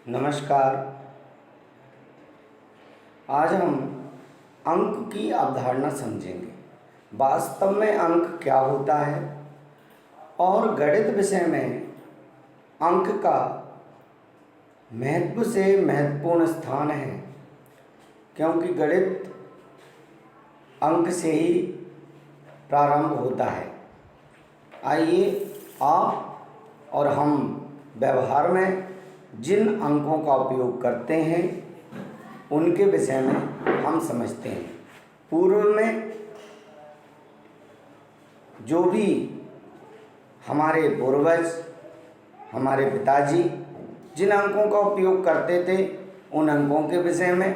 नमस्कार। आज हम अंक की अवधारणा समझेंगे। वास्तव में अंक क्या होता है और गणित विषय में अंक का महत्व से महत्वपूर्ण स्थान है, क्योंकि गणित अंक से ही प्रारंभ होता है। आइए आप और हम व्यवहार में जिन अंकों का उपयोग करते हैं उनके विषय में हम समझते हैं। पूर्व में जो भी हमारे पूर्वज, हमारे पिताजी जिन अंकों का उपयोग करते थे उन अंकों के विषय में,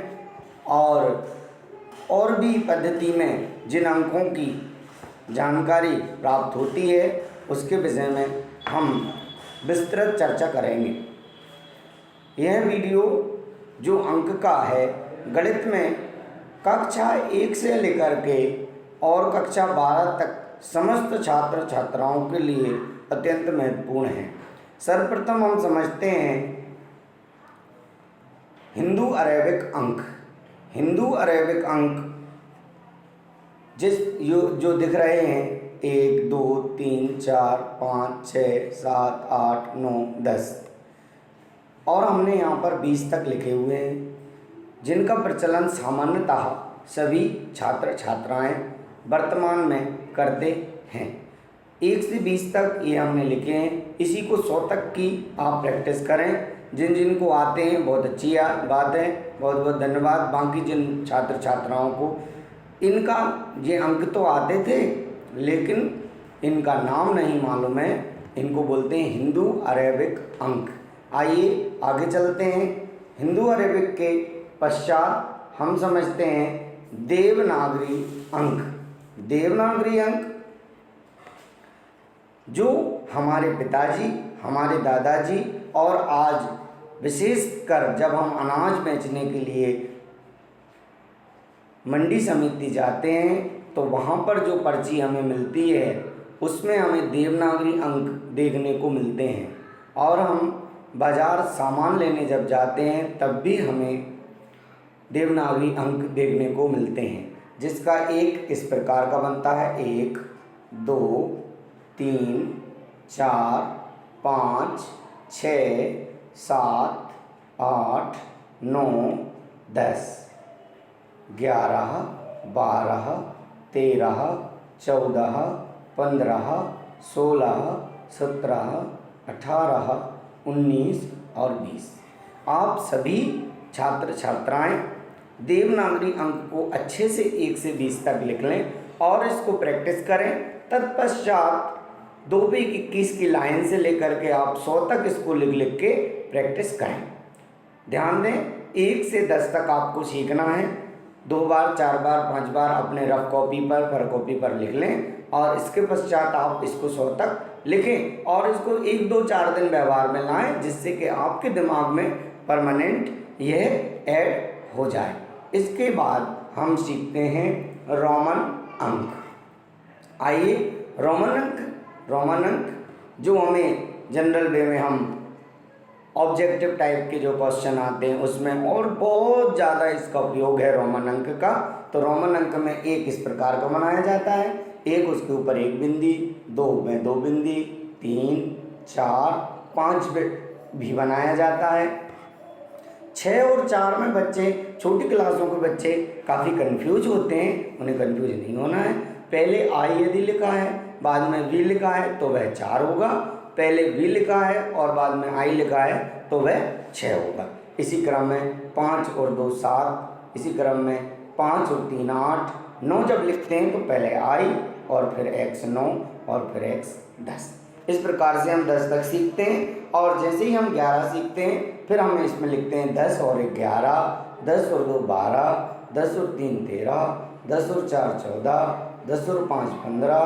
और भी पद्धति में जिन अंकों की जानकारी प्राप्त होती है उसके विषय में हम विस्तृत चर्चा करेंगे। यह वीडियो जो अंक का है, गणित में कक्षा 1 से लेकर के और कक्षा 12 तक समस्त छात्र छात्राओं के लिए अत्यंत महत्वपूर्ण है। सर्वप्रथम हम समझते हैं हिंदू अरेबिक अंक। हिंदू अरेबिक अंक जो दिख रहे हैं 1 2 3 4 5 6 7 8 9 10 और हमने यहाँ पर 20 तक लिखे हुए हैं, जिनका प्रचलन सामान्यतः सभी छात्र छात्राएं वर्तमान में करते हैं। 1 से 20 तक ये हमने लिखे हैं। इसी को 100 तक की आप प्रैक्टिस करें। जिन जिन को आते हैं बहुत अच्छी बात है, बहुत बहुत धन्यवाद। बाकी जिन छात्र छात्राओं को इनका ये अंक तो आते थे लेकिन इनका नाम नहीं मालूम है, इनको बोलते हैं हिंदू अरेबिक अंक। आइए आगे चलते हैं। हिंदू अरेबिक के पश्चात हम समझते हैं देवनागरी अंक। देवनागरी अंक जो हमारे पिताजी, हमारे दादाजी और आज विशेषकर जब हम अनाज बेचने के लिए मंडी समिति जाते हैं तो वहाँ पर जो पर्ची हमें मिलती है उसमें हमें देवनागरी अंक देखने को मिलते हैं, और हम बाज़ार सामान लेने जब जाते हैं तब भी हमें देवनागरी अंक देखने को मिलते हैं, जिसका एक इस प्रकार का बनता है 1 2 3 4 5 6 7 8 9 10 11 12 13 14 15 16 17 18 19 और 20। आप सभी छात्र छात्राएं देवनागरी अंक को अच्छे से 1 से 20 तक लिख लें और इसको प्रैक्टिस करें। तत्पश्चात 2 पे 21 की लाइन से लेकर के आप 100 तक इसको लिख लिख के प्रैक्टिस करें। ध्यान दें, 1 से 10 तक आपको सीखना है। 2 बार 4 बार 5 बार अपने रफ कॉपी पर कॉपी पर लिख लें और इसके पश्चात आप इसको 100 तक लिखें और इसको 1 2 4 दिन व्यवहार में लाएं, जिससे कि आपके दिमाग में परमानेंट यह ऐड हो जाए। इसके बाद हम सीखते हैं रोमन अंक। आइए रोमन अंक जो हमें जनरल वे में हम ऑब्जेक्टिव टाइप के जो क्वेश्चन आते हैं उसमें और बहुत ज़्यादा इसका उपयोग है रोमन अंक का। तो रोमन अंक में एक इस प्रकार का बनाया जाता है, एक उसके ऊपर 1 बिंदी, 2 में 2 बिंदी, 3 4 5 भी बनाया जाता है। 6 और 4 में बच्चे, छोटी क्लासों के बच्चे काफ़ी कंफ्यूज होते हैं, उन्हें कंफ्यूज नहीं होना है। पहले आई यदि लिखा है बाद में वी लिखा है तो वह 4 होगा, पहले वी लिखा है और बाद में आई लिखा है तो वह 6 होगा। इसी क्रम में 5 और 2 7, इसी क्रम में 5 और 3 8, 9 जब लिखते हैं तो पहले आई और फिर x 9 और फिर x 10। इस प्रकार से हम 10 तक सीखते हैं और जैसे ही हम 11 सीखते हैं फिर हम इसमें लिखते हैं 10 और 1 11, 10 और 2 12, 10 और 3 13, 10 और 4 14, 10 और 5 15,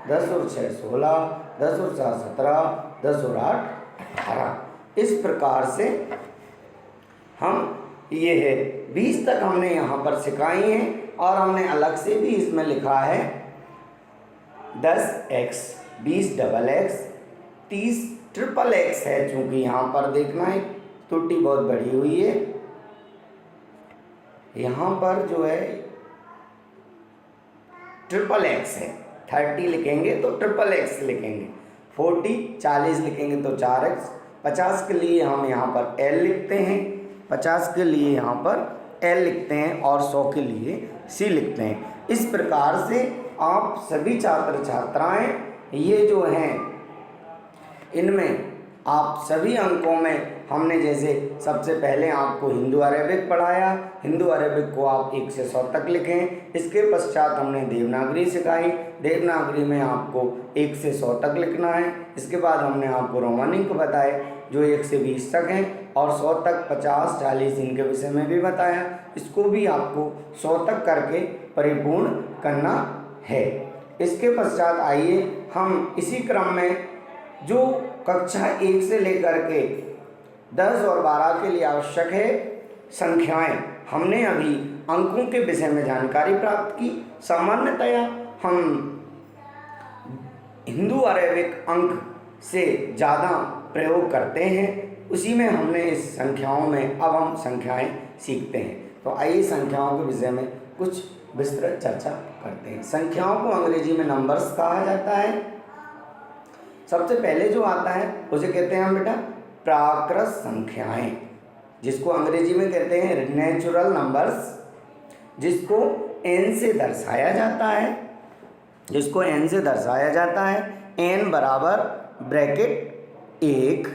10 और 6 16, 10 और 7 17, 10 और 8 18। इस प्रकार से हम ये है 20 तक हमने यहाँ पर सिखाई हैं और हमने अलग से भी इसमें लिखा है 10x, 20 XX, 30 XXX है। चूँकि यहाँ पर देखना है त्रुटि बहुत बढ़ी हुई है। यहाँ पर जो है XXX है, 30 लिखेंगे तो XXX लिखेंगे, 40 लिखेंगे तो 4x, 50 के लिए हम यहाँ पर L लिखते हैं, 50 के लिए यहाँ पर L लिखते हैं और 100 के लिए C लिखते हैं। इस प्रकार से आप सभी छात्र छात्राएं ये जो हैं इनमें आप सभी अंकों में हमने जैसे सबसे पहले आपको हिंदू अरेबिक पढ़ाया, हिंदू अरेबिक को आप 1 से 100 तक लिखें। इसके पश्चात हमने देवनागरी सिखाई, देवनागरी में आपको 1 से 100 तक लिखना है। इसके बाद हमने आपको रोमन अंक बताए जो 1 से 20 तक हैं और 100 तक 50, 40 इनके विषय में भी बताया। इसको भी आपको 100 तक करके परिपूर्ण करना है। इसके पश्चात आइए हम इसी क्रम में जो कक्षा 1 से लेकर के 10 और 12 के लिए आवश्यक है संख्याएं, हमने अभी अंकों के विषय में जानकारी प्राप्त की। सामान्यतया हम हिंदू अरेबिक अंक से ज़्यादा प्रयोग करते हैं, उसी में हमने इस संख्याओं में अब हम संख्याएं सीखते हैं। तो आइए संख्याओं के विषय में कुछ विस्तृत चर्चा करते हैं। संख्याओं को अंग्रेजी में नंबर्स कहा जाता है। सबसे पहले जो आता है उसे कहते हैं हम बेटा प्राकृत संख्याएं, जिसको अंग्रेजी में कहते हैं नेचुरल नंबर्स, जिसको n से दर्शाया जाता है, जिसको n से दर्शाया जाता है। n बराबर ब्रैकेट 1,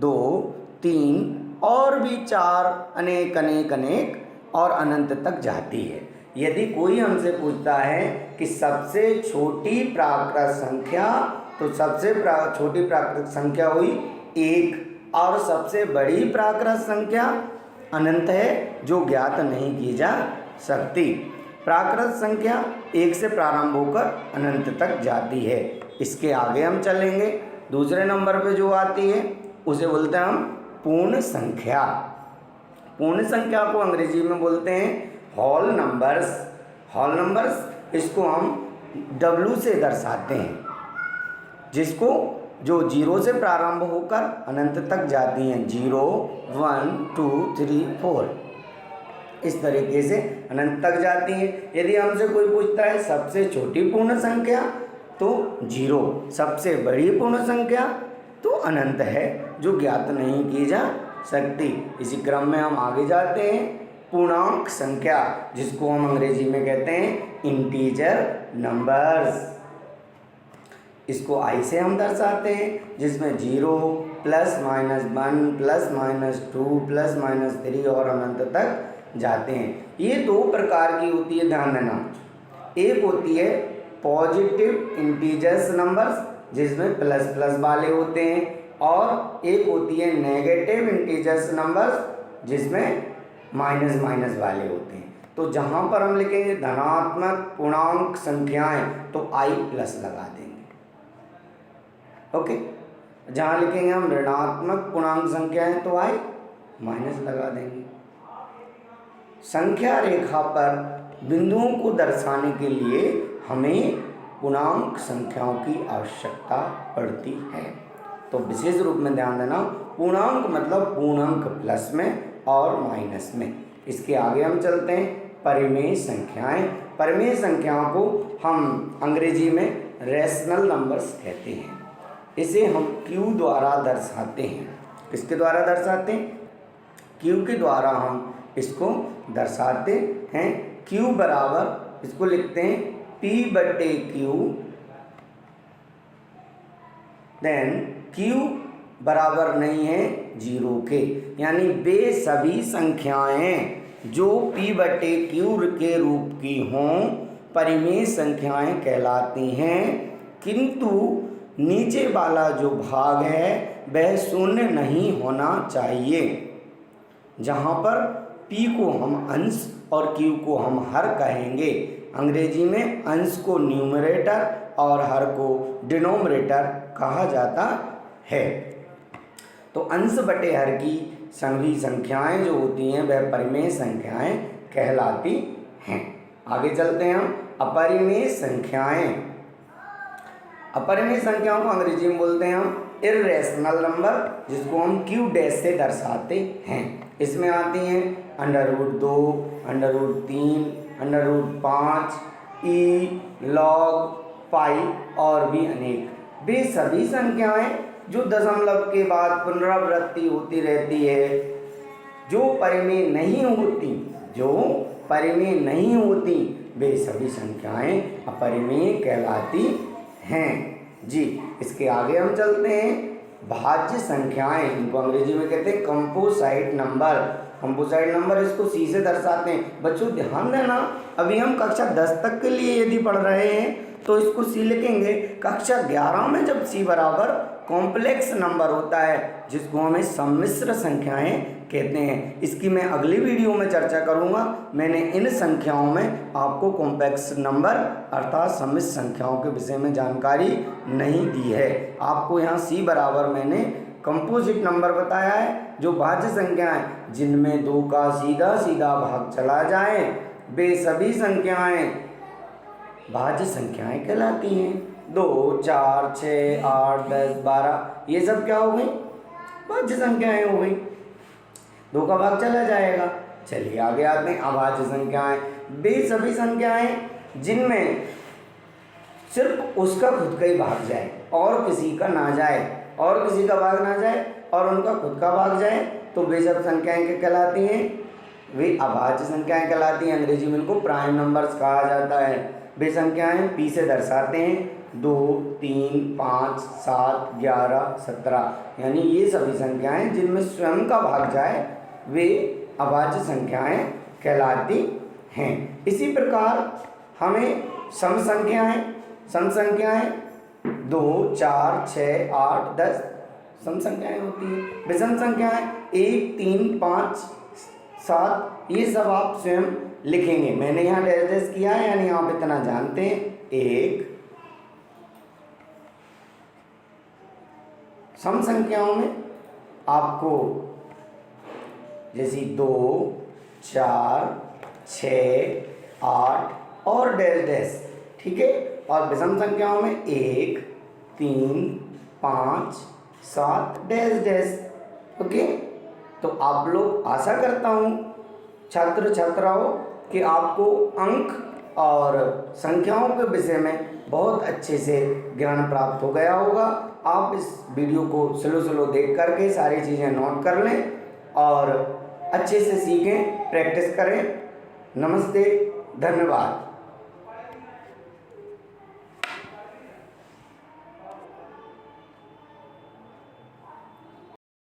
2, 3 और भी 4 अनेक अनेक अनेक और अनंत तक जाती है। यदि कोई हमसे पूछता है कि सबसे छोटी प्राकृत संख्या, तो सबसे छोटी प्राकृत संख्या हुई 1 और सबसे बड़ी प्राकृत संख्या अनंत है जो ज्ञात नहीं की जा सकती। प्राकृत संख्या 1 से प्रारंभ होकर अनंत तक जाती है। इसके आगे हम चलेंगे, दूसरे नंबर पे जो आती है उसे बोलते हैं हम पूर्ण संख्या। पूर्ण संख्या को अंग्रेजी में बोलते हैं होल नंबर्स। होल नंबर्स इसको हम W से दर्शाते हैं, जिसको जो 0 से प्रारंभ होकर अनंत तक जाती हैं, 0, 1, 2, 3, 4 इस तरीके से अनंत तक जाती हैं। यदि हमसे कोई पूछता है सबसे छोटी पूर्ण संख्या तो 0, सबसे बड़ी पूर्ण संख्या तो अनंत है जो ज्ञात नहीं की जा सकती। इसी क्रम में हम आगे जाते हैं पूर्णांक संख्या, जिसको हम अंग्रेजी में कहते हैं इंटीजर नंबर्स। इसको I से हम दर्शाते हैं, जिसमें 0, +-1, +-2, +-3 और अनंत तक जाते हैं। ये 2 प्रकार की होती है, ध्यान देना। एक होती है पॉजिटिव इंटीजर्स नंबर्स, जिसमें प्लस वाले होते हैं, और एक होती है नेगेटिव इंटीजर्स नंबर्स, जिसमें माइनस वाले होते हैं। तो जहाँ पर हम लिखेंगे धनात्मक पूर्णांक संख्याएं तो I+ लगा देंगे, ओके। जहाँ लिखेंगे हम ऋणात्मक पूर्णांक संख्याएं तो I- लगा देंगे। संख्या रेखा पर बिंदुओं को दर्शाने के लिए हमें पूर्णांक संख्याओं की आवश्यकता पड़ती है। तो विशेष रूप में ध्यान देना, पूर्णांक मतलब पूर्णांक प्लस में और माइनस में। इसके आगे हम चलते हैं परिमेय संख्याएं। परिमेय संख्याओं को हम अंग्रेजी में रैशनल नंबर्स कहते हैं। इसे हम Q द्वारा दर्शाते हैं। किसके द्वारा दर्शाते हैं? Q के द्वारा हम इसको दर्शाते हैं। Q बराबर इसको लिखते हैं P/Q, देन Q बराबर नहीं है 0 के, यानी वे सभी संख्याएं जो P/Q के रूप की हों परिमेय संख्याएं कहलाती हैं, किंतु नीचे वाला जो भाग है वह शून्य नहीं होना चाहिए। जहाँ पर P को हम अंश और Q को हम हर कहेंगे। अंग्रेजी में अंश को न्यूमरेटर और हर को डिनोमिनेटर कहा जाता है। तो अंश बटे हर की सभी संख्याएं जो होती हैं वह परिमेय संख्याएं कहलाती हैं। आगे चलते हैं हम अपरिमेय संख्याएं। अपरिमेय संख्याओं को अंग्रेजी में बोलते हैं हम इर्रेशनल नंबर जिसको हम क्यू डैश से दर्शाते हैं। इसमें आती हैं √2, √3, √5, ई, लॉग, पाई और भी अनेक। वे सभी संख्याएं जो दशमलव के बाद पुनरावृत्ति होती रहती है, जो परिमेय नहीं होती, वे सभी संख्याएं अपरिमेय कहलाती हैं। जी, इसके आगे हम चलते हैं। भाज्य संख्याएं, इनको अंग्रेजी में कहते हैं कंपोजिट नंबर। कंपोजिट नंबर इसको सी से दर्शाते हैं। बच्चों ध्यान देना, अभी हम कक्षा 10 तक के लिए यदि पढ़ रहे हैं तो इसको सी लिखेंगे। कक्षा 11 में जब सी बराबर कॉम्प्लेक्स नंबर होता है जिसको हमें सम्मिश्र संख्याएं कहते हैं, इसकी मैं अगली वीडियो में चर्चा करूंगा। मैंने इन संख्याओं में आपको कॉम्प्लेक्स नंबर अर्थात सम्मिश्र संख्याओं के विषय में जानकारी नहीं दी है। आपको यहाँ सी बराबर मैंने कंपोजिट नंबर बताया है, जो भाज्य संख्याएं जिनमें 2 का सीधा सीधा भाग चला जाए वे सभी संख्याएं भाज्य संख्याएं कहलाती हैं। 2, 4, 6, 8, 10, 12 ये सब क्या हो गई? भाज्य संख्याएं हो गई। 2 का भाग चला जाएगा। चलिए आगे आते हैं। अभाज्य संख्याएं वे सभी संख्याएं जिनमें सिर्फ उसका खुद का ही भाग जाए और किसी का ना जाए, और किसी का भाग ना जाए और उनका खुद का भाग जाए, तो वे सब संख्याएं क्या कहलाती हैं? वे अभाज्य संख्याएं कहलाती हैं। अंग्रेजी में इनको प्राइम नंबर्स कहा जाता है। वे संख्याएं पी से दर्शाते हैं 2, 3, 5, 7, 11, 17, यानी ये सभी संख्याएं जिनमें स्वयं का भाग जाए वे अभाज्य संख्याएं कहलाती हैं। इसी प्रकार हमें सम संख्याएं 2, 4, 6, 8, 10 सम संख्याएं होती हैं। विषम संख्याएं 1, 3, 5, 7 ये सब आप स्वयं लिखेंगे। मैंने यहाँ डैश किया है, यानी आप इतना जानते हैं। 1 सम संख्याओं में आपको जैसी 2, 4, 6, 8 और डैश, ठीक है। और विषम संख्याओं में 1, 3, 5, 7 डैश। ओके, तो आप लोग, आशा करता हूँ छात्र छात्राओं कि आपको अंक और संख्याओं के विषय में बहुत अच्छे से ज्ञान प्राप्त हो गया होगा। आप इस वीडियो को स्लो देख करके सारी चीज़ें नोट कर लें और अच्छे से सीखें, प्रैक्टिस करें। नमस्ते, धन्यवाद।